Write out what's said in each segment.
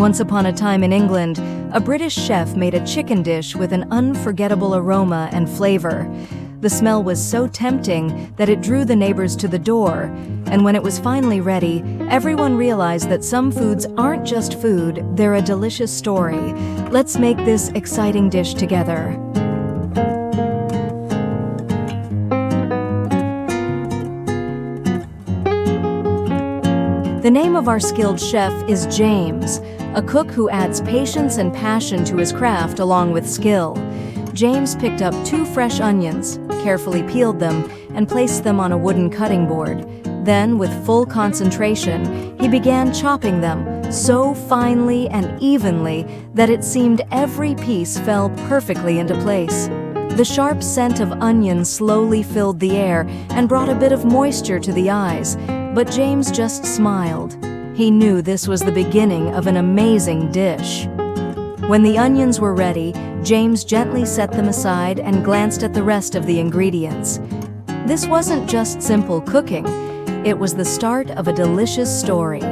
Once upon a time in England, a British chef made a chicken dish with an unforgettable aroma and flavor. The smell was so tempting that it drew the neighbors to the door, and when it was finally ready, everyone realized that some foods aren't just food, they're a delicious story. Let's make this exciting dish together. The name of our skilled chef is James, a cook who adds patience and passion to his craft along with skill. James picked up 2 fresh onions, carefully peeled them, and placed them on a wooden cutting board. Then, with full concentration, he began chopping them so finely and evenly that it seemed every piece fell perfectly into place. The sharp scent of onion slowly filled the air and brought a bit of moisture to the eyes, but James just smiled. He knew this was the beginning of an amazing dish. When the onions were ready, James gently set them aside and glanced at the rest of the ingredients. This wasn't just simple cooking, it was the start of a delicious story.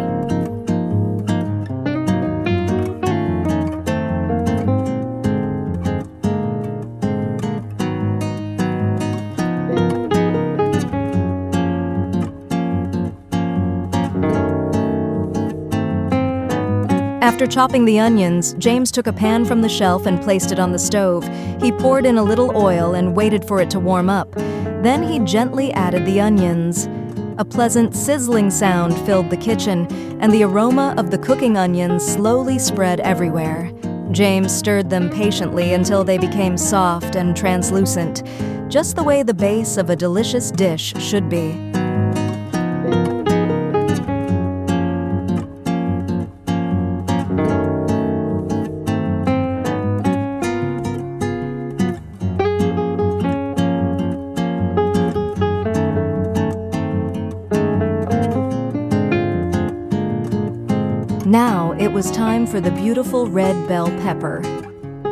After chopping the onions, James took a pan from the shelf and placed it on the stove. He poured in a little oil and waited for it to warm up. Then he gently added the onions. A pleasant sizzling sound filled the kitchen, and the aroma of the cooking onions slowly spread everywhere. James stirred them patiently until they became soft and translucent, just the way the base of a delicious dish should be. Now it was time for the beautiful red bell pepper.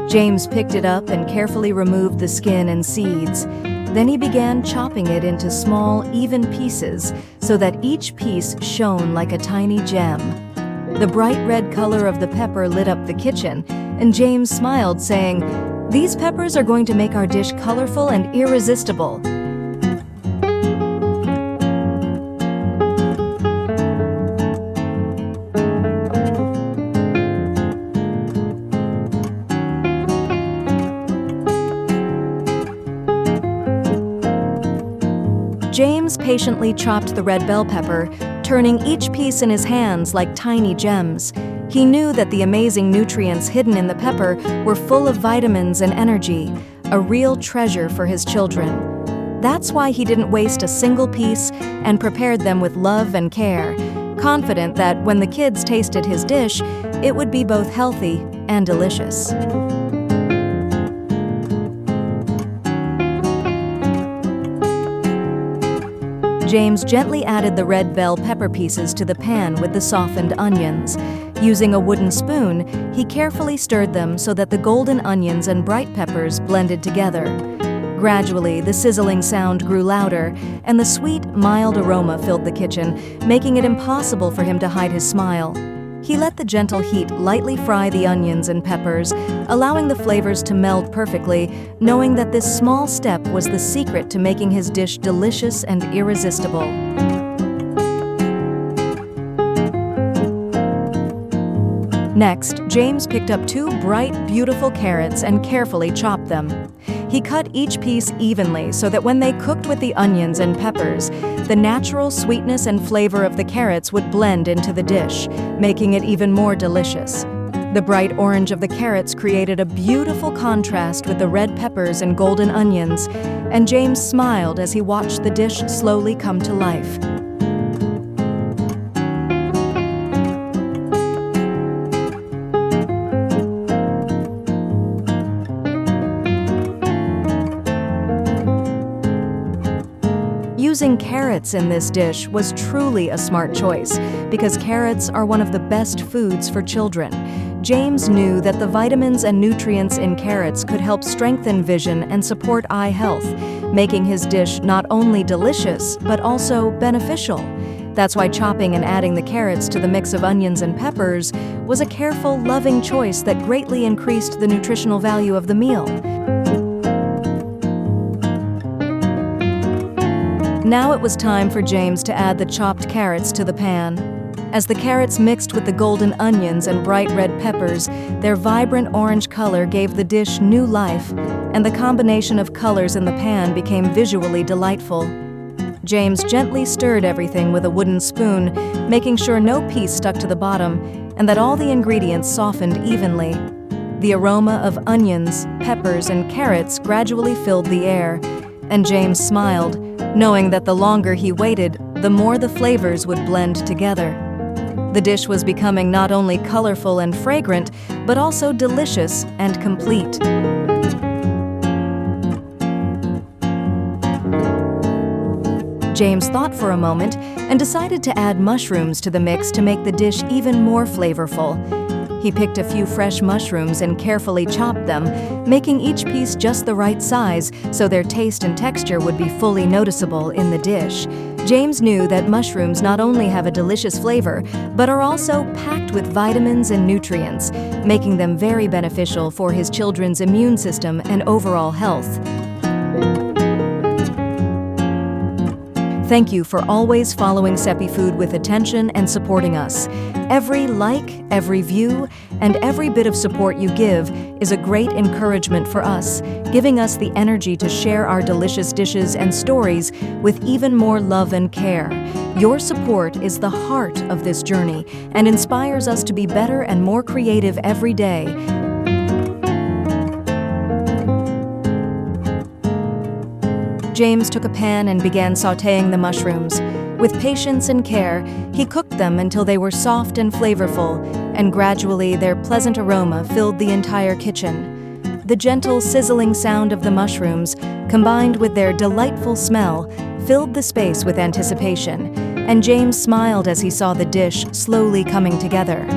James picked it up and carefully removed the skin and seeds. Then he began chopping it into small, even pieces so that each piece shone like a tiny gem. The bright red color of the pepper lit up the kitchen, and James smiled, saying, "These peppers are going to make our dish colorful and irresistible." James patiently chopped the red bell pepper, turning each piece in his hands like tiny gems. He knew that the amazing nutrients hidden in the pepper were full of vitamins and energy, a real treasure for his children. That's why he didn't waste a single piece and prepared them with love and care, confident that when the kids tasted his dish, it would be both healthy and delicious. James gently added the red bell pepper pieces to the pan with the softened onions. Using a wooden spoon, he carefully stirred them so that the golden onions and bright peppers blended together. Gradually, the sizzling sound grew louder, and the sweet, mild aroma filled the kitchen, making it impossible for him to hide his smile. He let the gentle heat lightly fry the onions and peppers, allowing the flavors to meld perfectly, knowing that this small step was the secret to making his dish delicious and irresistible. Next, James picked up 2 bright, beautiful carrots and carefully chopped them. He cut each piece evenly so that when they cooked with the onions and peppers, the natural sweetness and flavor of the carrots would blend into the dish, making it even more delicious. The bright orange of the carrots created a beautiful contrast with the red peppers and golden onions, and James smiled as he watched the dish slowly come to life. Using carrots in this dish was truly a smart choice because carrots are one of the best foods for children. James knew that the vitamins and nutrients in carrots could help strengthen vision and support eye health, making his dish not only delicious but also beneficial. That's why chopping and adding the carrots to the mix of onions and peppers was a careful, loving choice that greatly increased the nutritional value of the meal. Now it was time for James to add the chopped carrots to the pan. As the carrots mixed with the golden onions and bright red peppers, their vibrant orange color gave the dish new life, and the combination of colors in the pan became visually delightful. James gently stirred everything with a wooden spoon, making sure no piece stuck to the bottom and that all the ingredients softened evenly. The aroma of onions, peppers, and carrots gradually filled the air, and James smiled, knowing that the longer he waited, the more the flavors would blend together. The dish was becoming not only colorful and fragrant, but also delicious and complete. James thought for a moment and decided to add mushrooms to the mix to make the dish even more flavorful. He picked a few fresh mushrooms and carefully chopped them, making each piece just the right size so their taste and texture would be fully noticeable in the dish. James knew that mushrooms not only have a delicious flavor, but are also packed with vitamins and nutrients, making them very beneficial for his children's immune system and overall health. Thank you for always following Sepi Food with attention and supporting us. Every like, every view, and every bit of support you give is a great encouragement for us, giving us the energy to share our delicious dishes and stories with even more love and care. Your support is the heart of this journey and inspires us to be better and more creative every day. James took a pan and began sautéing the mushrooms. With patience and care, he cooked them until they were soft and flavorful, and gradually their pleasant aroma filled the entire kitchen. The gentle, sizzling sound of the mushrooms, combined with their delightful smell, filled the space with anticipation, and James smiled as he saw the dish slowly coming together.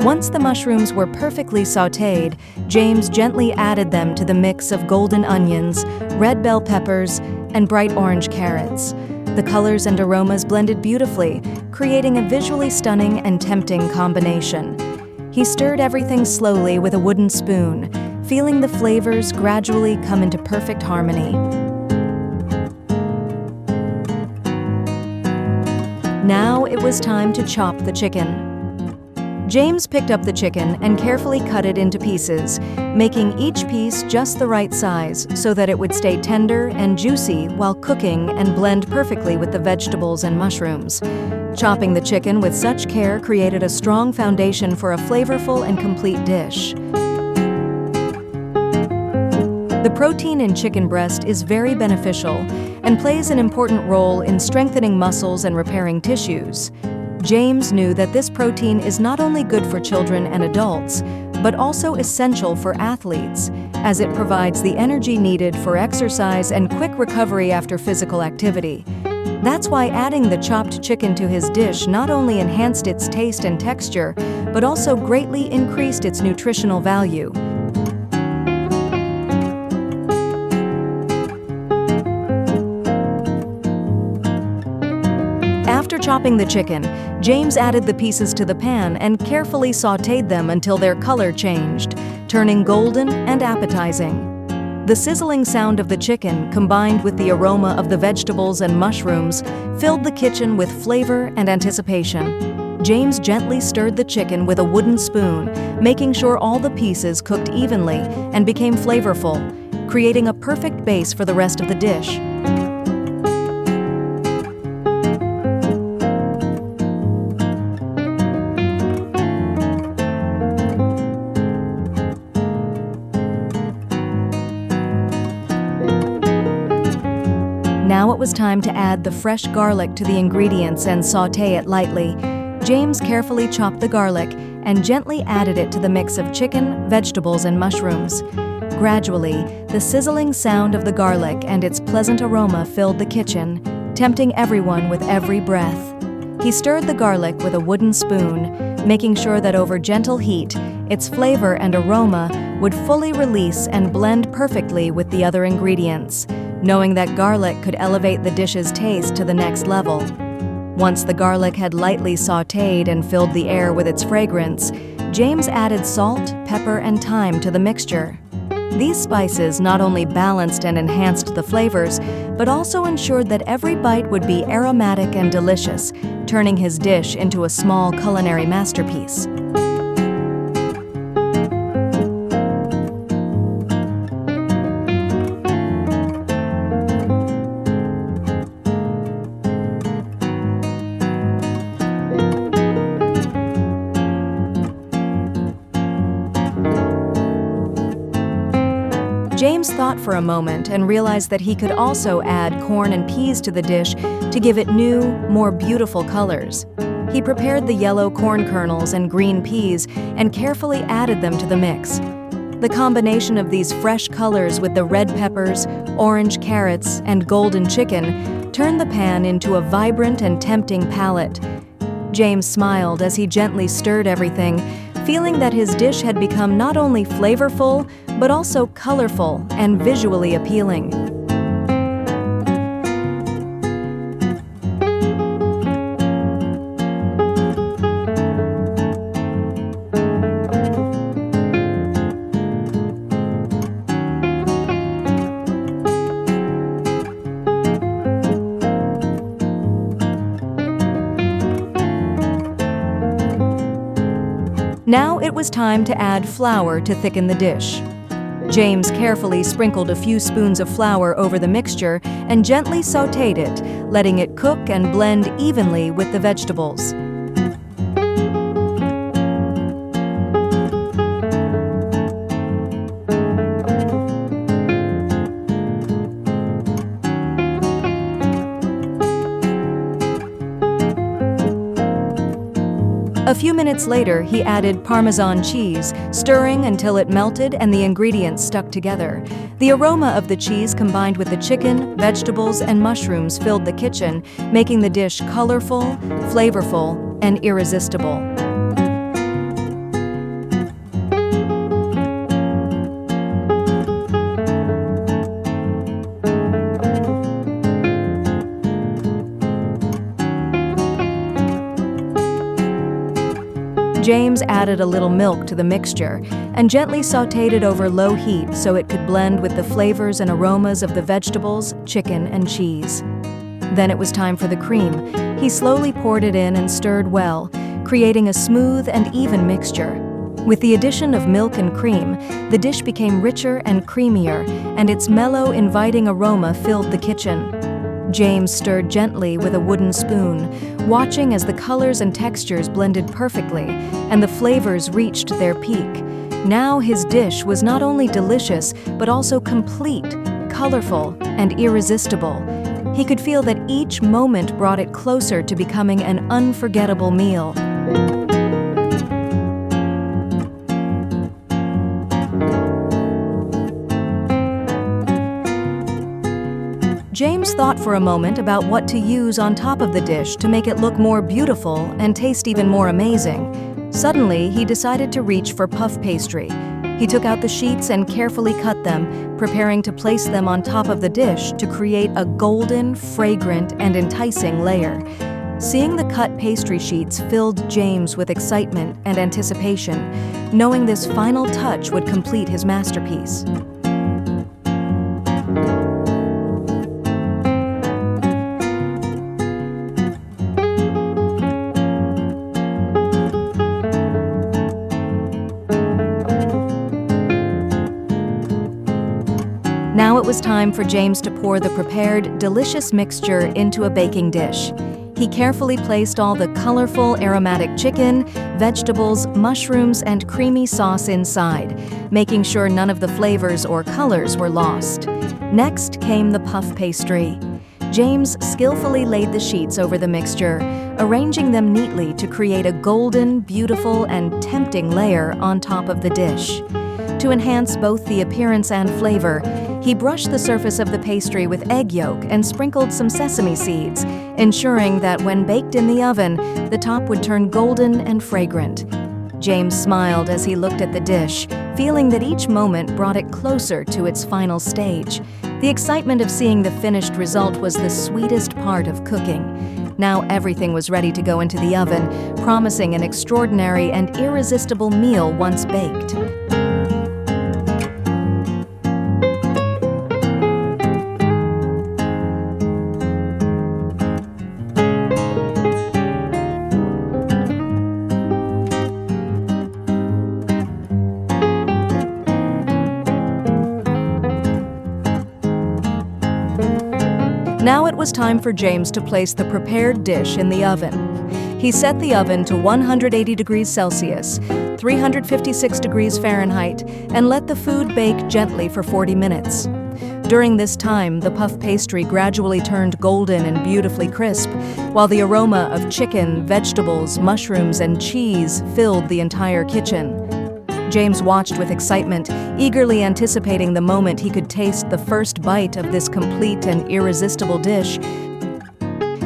Once the mushrooms were perfectly sautéed, James gently added them to the mix of golden onions, red bell peppers, and bright orange carrots. The colors and aromas blended beautifully, creating a visually stunning and tempting combination. He stirred everything slowly with a wooden spoon, feeling the flavors gradually come into perfect harmony. Now it was time to chop the chicken. James picked up the chicken and carefully cut it into pieces, making each piece just the right size so that it would stay tender and juicy while cooking and blend perfectly with the vegetables and mushrooms. Chopping the chicken with such care created a strong foundation for a flavorful and complete dish. The protein in chicken breast is very beneficial and plays an important role in strengthening muscles and repairing tissues. James knew that this protein is not only good for children and adults, but also essential for athletes, as it provides the energy needed for exercise and quick recovery after physical activity. That's why adding the chopped chicken to his dish not only enhanced its taste and texture, but also greatly increased its nutritional value. After chopping the chicken, James added the pieces to the pan and carefully sautéed them until their color changed, turning golden and appetizing. The sizzling sound of the chicken, combined with the aroma of the vegetables and mushrooms, filled the kitchen with flavor and anticipation. James gently stirred the chicken with a wooden spoon, making sure all the pieces cooked evenly and became flavorful, creating a perfect base for the rest of the dish. Now it was time to add the fresh garlic to the ingredients and sauté it lightly. James carefully chopped the garlic and gently added it to the mix of chicken, vegetables, and mushrooms. Gradually, the sizzling sound of the garlic and its pleasant aroma filled the kitchen, tempting everyone with every breath. He stirred the garlic with a wooden spoon, making sure that over gentle heat, its flavor and aroma would fully release and blend perfectly with the other ingredients, knowing that garlic could elevate the dish's taste to the next level. Once the garlic had lightly sautéed and filled the air with its fragrance, James added salt, pepper, and thyme to the mixture. These spices not only balanced and enhanced the flavors, but also ensured that every bite would be aromatic and delicious, turning his dish into a small culinary masterpiece. James thought for a moment and realized that he could also add corn and peas to the dish to give it new, more beautiful colors. He prepared the yellow corn kernels and green peas and carefully added them to the mix. The combination of these fresh colors with the red peppers, orange carrots, and golden chicken turned the pan into a vibrant and tempting palette. James smiled as he gently stirred everything, feeling that his dish had become not only flavorful, but also colorful and visually appealing. Now it was time to add flour to thicken the dish. James carefully sprinkled a few spoons of flour over the mixture and gently sautéed it, letting it cook and blend evenly with the vegetables. A few minutes later, he added Parmesan cheese, stirring until it melted and the ingredients stuck together. The aroma of the cheese combined with the chicken, vegetables, and mushrooms filled the kitchen, making the dish colorful, flavorful, and irresistible. James added a little milk to the mixture and gently sautéed it over low heat so it could blend with the flavors and aromas of the vegetables, chicken, and cheese. Then it was time for the cream. He slowly poured it in and stirred well, creating a smooth and even mixture. With the addition of milk and cream, the dish became richer and creamier, and its mellow, inviting aroma filled the kitchen. James stirred gently with a wooden spoon, watching as the colors and textures blended perfectly and the flavors reached their peak. Now his dish was not only delicious, but also complete, colorful, and irresistible. He could feel that each moment brought it closer to becoming an unforgettable meal. James thought for a moment about what to use on top of the dish to make it look more beautiful and taste even more amazing. Suddenly, he decided to reach for puff pastry. He took out the sheets and carefully cut them, preparing to place them on top of the dish to create a golden, fragrant, and enticing layer. Seeing the cut pastry sheets filled James with excitement and anticipation, knowing this final touch would complete his masterpiece. Now it was time for James to pour the prepared, delicious mixture into a baking dish. He carefully placed all the colorful, aromatic chicken, vegetables, mushrooms, and creamy sauce inside, making sure none of the flavors or colors were lost. Next came the puff pastry. James skillfully laid the sheets over the mixture, arranging them neatly to create a golden, beautiful, and tempting layer on top of the dish. To enhance both the appearance and flavor, he brushed the surface of the pastry with egg yolk and sprinkled some sesame seeds, ensuring that when baked in the oven, the top would turn golden and fragrant. James smiled as he looked at the dish, feeling that each moment brought it closer to its final stage. The excitement of seeing the finished result was the sweetest part of cooking. Now everything was ready to go into the oven, promising an extraordinary and irresistible meal once baked. Now it was time for James to place the prepared dish in the oven. He set the oven to 180 degrees Celsius, 356 degrees Fahrenheit, and let the food bake gently for 40 minutes. During this time, the puff pastry gradually turned golden and beautifully crisp, while the aroma of chicken, vegetables, mushrooms, and cheese filled the entire kitchen. James watched with excitement, eagerly anticipating the moment he could taste the first bite of this complete and irresistible dish.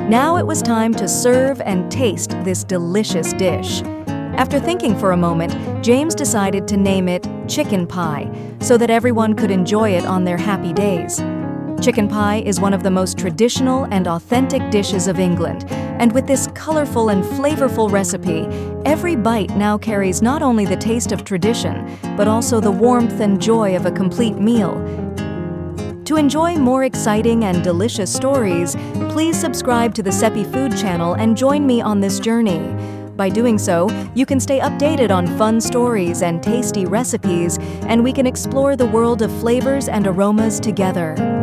Now it was time to serve and taste this delicious dish. After thinking for a moment, James decided to name it chicken pie, so that everyone could enjoy it on their happy days. Chicken pie is one of the most traditional and authentic dishes of England, and with this colorful and flavorful recipe, every bite now carries not only the taste of tradition, but also the warmth and joy of a complete meal. To enjoy more exciting and delicious stories, please subscribe to the Sepi Food channel and join me on this journey. By doing so, you can stay updated on fun stories and tasty recipes, and we can explore the world of flavors and aromas together.